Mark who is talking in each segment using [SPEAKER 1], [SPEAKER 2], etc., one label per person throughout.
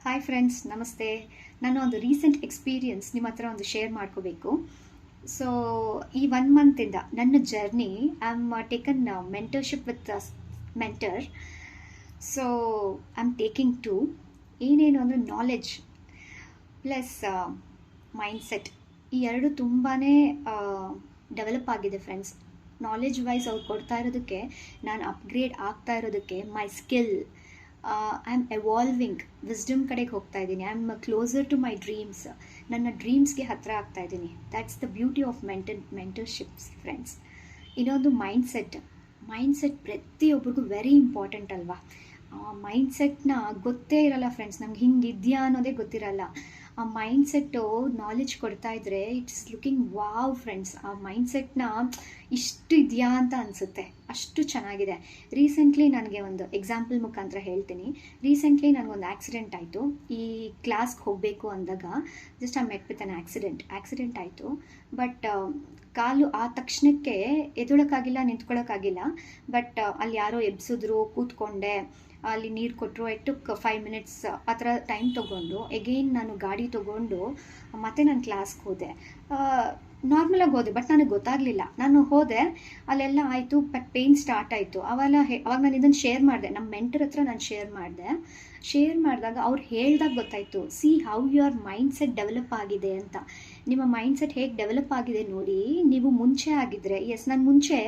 [SPEAKER 1] Hi friends, ನಮಸ್ತೆ. ನಾನು ಒಂದು ರೀಸೆಂಟ್ ಎಕ್ಸ್ಪೀರಿಯನ್ಸ್ ನಿಮ್ಮ ಹತ್ರ ಒಂದು ಶೇರ್ ಮಾಡ್ಕೋಬೇಕು. ಸೊ ಈ 1 ಮಂತಿಂದ ನನ್ನ journey I am taken mentorship with mentor. So I am taking to ಏನೇನು ಅಂದರೆ ನಾಲೆಡ್ಜ್ ಪ್ಲಸ್ ಮೈಂಡ್ಸೆಟ್, ಈ ಎರಡು ತುಂಬಾ ಡೆವಲಪ್ ಆಗಿದೆ ಫ್ರೆಂಡ್ಸ್. ನಾಲೆಡ್ಜ್ ವೈಸ್ ಅವ್ರು ಕೊಡ್ತಾ ಇರೋದಕ್ಕೆ, ನಾನು ಅಪ್ಗ್ರೇಡ್ ಆಗ್ತಾ ಇರೋದಕ್ಕೆ, my skill, I am evolving, wisdom ಕಡೆಗೆ ಹೋಗ್ತಾ ಇದ್ದೀನಿ. I am closer to my dreams. ನನ್ನ ಡ್ರೀಮ್ಸ್ಗೆ ಹತ್ತಿರ ಆಗ್ತಾ ಇದ್ದೀನಿ. That's the beauty of mentorships friends. ಇನ್ನೊಂದು ಮೈಂಡ್ಸೆಟ್ ಪ್ರತಿಯೊಬ್ಬರಿಗೂ ವೆರಿ ಇಂಪಾರ್ಟೆಂಟ್ ಅಲ್ವಾ. ಮೈಂಡ್ಸೆಟ್ನ ಗೊತ್ತೇ ಇರಲ್ಲ ಫ್ರೆಂಡ್ಸ್, ನಮ್ಗೆ ಹಿಂಗಿದೆಯಾ ಅನ್ನೋದೇ ಗೊತ್ತಿರಲ್ಲ. ಆ ಮೈಂಡ್ಸೆಟ್ಟು ನಾಲೆಡ್ಜ್ ಕೊಡ್ತಾ ಇದ್ರೆ ಇಟ್ಸ್ ಲುಕಿಂಗ್ ವಾವ್ ಫ್ರೆಂಡ್ಸ್. ಆ ಮೈಂಡ್ಸೆಟ್ನ ಇಷ್ಟು ಇದೆಯಾ ಅಂತ ಅನಿಸುತ್ತೆ, ಅಷ್ಟು ಚೆನ್ನಾಗಿದೆ. ರೀಸೆಂಟ್ಲಿ ನನಗೆ ಒಂದು ಎಕ್ಸಾಂಪಲ್ ಮುಖಾಂತರ ಹೇಳ್ತೀನಿ. ರೀಸೆಂಟ್ಲಿ ನನಗೊಂದು ಆಕ್ಸಿಡೆಂಟ್ ಆಯಿತು. ಈ ಕ್ಲಾಸ್ಗೆ ಹೋಗಬೇಕು ಅಂದಾಗ just I met with an accident ಆಯಿತು. ಬಟ್ ಕಾಲು ಆ ತಕ್ಷಣಕ್ಕೆ ಎದ್ದೇಳೋಕ್ಕಾಗಿಲ್ಲ, ನಿಂತ್ಕೊಳ್ಳೋಕ್ಕಾಗಿಲ್ಲ. ಬಟ್ ಅಲ್ಲಿ ಯಾರೋ ಎಬ್ಸಿದ್ರು, ಕೂತ್ಕೊಂಡೆ, ಅಲ್ಲಿ ನೀರು ಕೊಟ್ಟರು. ಐ ಟುಕ್ 5 ಮಿನಿಟ್ಸ್ ಆ ಥರ ಟೈಮ್ ತೊಗೊಂಡು ಎಗೈನ್ ನಾನು ಗಾಡಿ ತೊಗೊಂಡು ಮತ್ತೆ ನಾನು ಕ್ಲಾಸ್ಗೆ ಹೋದೆ. ನಾರ್ಮಲಾಗಿ ಹೋದೆ, ಬಟ್ ನನಗೆ ಗೊತ್ತಾಗಲಿಲ್ಲ. ನಾನು ಹೋದೆ, ಅಲ್ಲೆಲ್ಲ ಆಯಿತು, ಬಟ್ ಪೇಯ್ನ್ ಸ್ಟಾರ್ಟ್ ಆಯಿತು. ಅವಾಗ ನಾನು ಇದನ್ನು ಶೇರ್ ಮಾಡಿದೆ, ನಮ್ಮ ಮೆಂಟರ್ ಹತ್ರ ನಾನು ಶೇರ್ ಮಾಡಿದಾಗ ಅವ್ರು ಹೇಳಿದಾಗ ಗೊತ್ತಾಯಿತು, C how your mindset develop ಆಗಿದೆ ಅಂತ. ನಿಮ್ಮ ಮೈಂಡ್ಸೆಟ್ ಹೇಗೆ ಡೆವಲಪ್ ಆಗಿದೆ ನೋಡಿ. ನೀವು ಮುಂಚೆ ಆಗಿದ್ದರೆ, ನಾನು ಮುಂಚೆ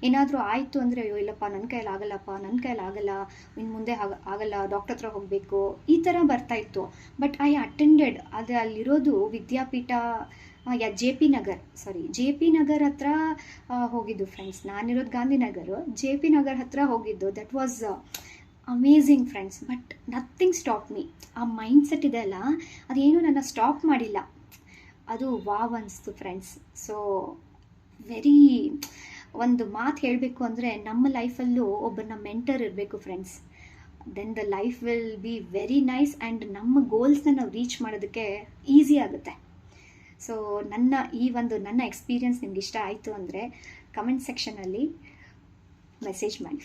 [SPEAKER 1] ಏನಾದರೂ ಆಯಿತು ಅಂದರೆ, ಅಯ್ಯೋ ಇಲ್ಲಪ್ಪ, ನನ್ನ ಕೈಯಲ್ಲಿ ಆಗಲ್ಲ, ಇನ್ನು ಮುಂದೆ ಆಗಲ್ಲ, ಡಾಕ್ಟರ್ ಹತ್ರ ಹೋಗಬೇಕು, ಈ ಥರ ಬರ್ತಾಯಿತ್ತು. ಬಟ್ ಐ ಅಟೆಂಡೆಡ್, ಅದು ಅಲ್ಲಿರೋದು ವಿದ್ಯಾಪೀಠ, ಜೆ ಪಿ ನಗರ್ ಹತ್ರ ಹೋಗಿದ್ದು ಫ್ರೆಂಡ್ಸ್. ನಾನಿರೋದು ಗಾಂಧಿನಗರು, ಜೆ ಪಿ ನಗರ್ ಹತ್ರ ಹೋಗಿದ್ದು. That was amazing friends. But nothing stop me. ಆ ಮೈಂಡ್ಸೆಟ್ ಇದೆ ಅಲ್ಲ, ಅದೇನು ನನ್ನ ಸ್ಟಾಪ್ ಮಾಡಿಲ್ಲ. ಅದು ವಾವ್ ಅನಿಸ್ತು ಫ್ರೆಂಡ್ಸ್. ಸೊ ವೆರಿ ಒಂದು ಮಾತು ಹೇಳಬೇಕು ಅಂದರೆ, ನಮ್ಮ ಲೈಫಲ್ಲೂ ಒಬ್ಬನ ಮೆಂಟರ್ ಇರಬೇಕು friends. Then the life will be very nice and ನಮ್ಮ ಗೋಲ್ಸ್ನ ನಾವು ರೀಚ್ ಮಾಡೋದಕ್ಕೆ ಈಸಿ ಆಗುತ್ತೆ. ಸೊ ನನ್ನ ಎಕ್ಸ್ಪೀರಿಯನ್ಸ್ ನಿಮ್ಗೆ ಇಷ್ಟ ಆಯಿತು ಅಂದರೆ ಕಮೆಂಟ್ ಸೆಕ್ಷನಲ್ಲಿ ಮೆಸೇಜ್ ಮಾಡಿ.